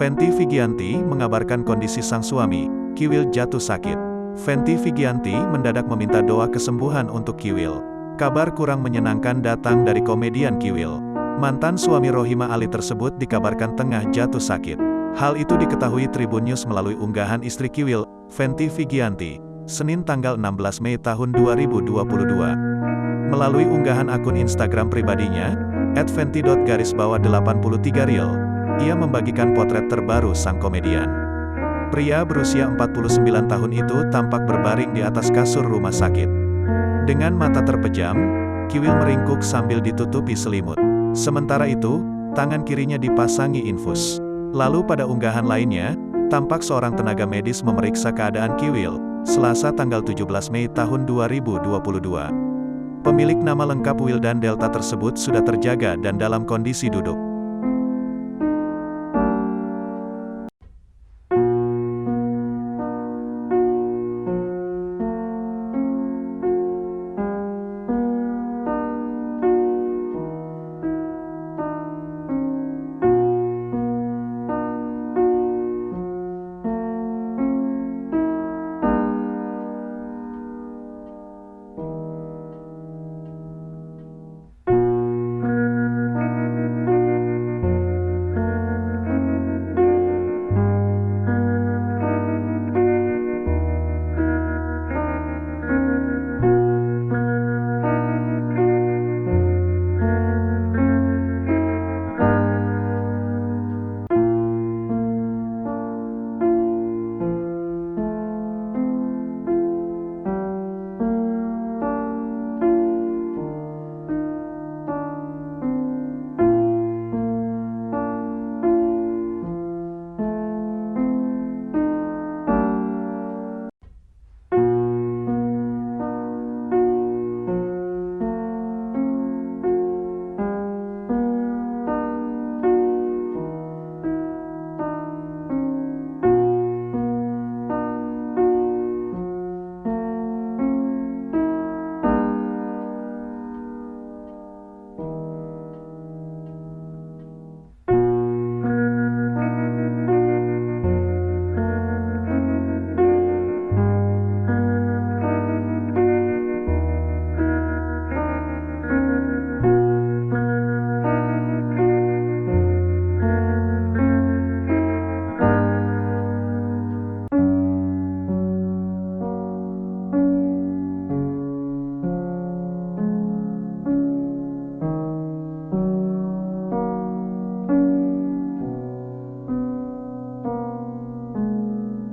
Fenty Vigianti mengabarkan kondisi sang suami, Kiwil jatuh sakit. Fenty Vigianti mendadak meminta doa kesembuhan untuk Kiwil. Kabar kurang menyenangkan datang dari komedian Kiwil. Mantan suami Rohima Ali tersebut dikabarkan tengah jatuh sakit. Hal itu diketahui Tribun News melalui unggahan istri Kiwil, Fenty Vigianti, Senin tanggal 16 Mei tahun 2022. Melalui unggahan akun Instagram pribadinya, @fenty._83real, ia membagikan potret terbaru sang komedian. Pria berusia 49 tahun itu tampak berbaring di atas kasur rumah sakit. Dengan mata terpejam, Kiwil meringkuk sambil ditutupi selimut. Sementara itu, tangan kirinya dipasangi infus. Lalu pada unggahan lainnya, tampak seorang tenaga medis memeriksa keadaan Kiwil, Selasa tanggal 17 Mei tahun 2022. Pemilik nama lengkap Wildan Delta tersebut sudah terjaga dan dalam kondisi duduk.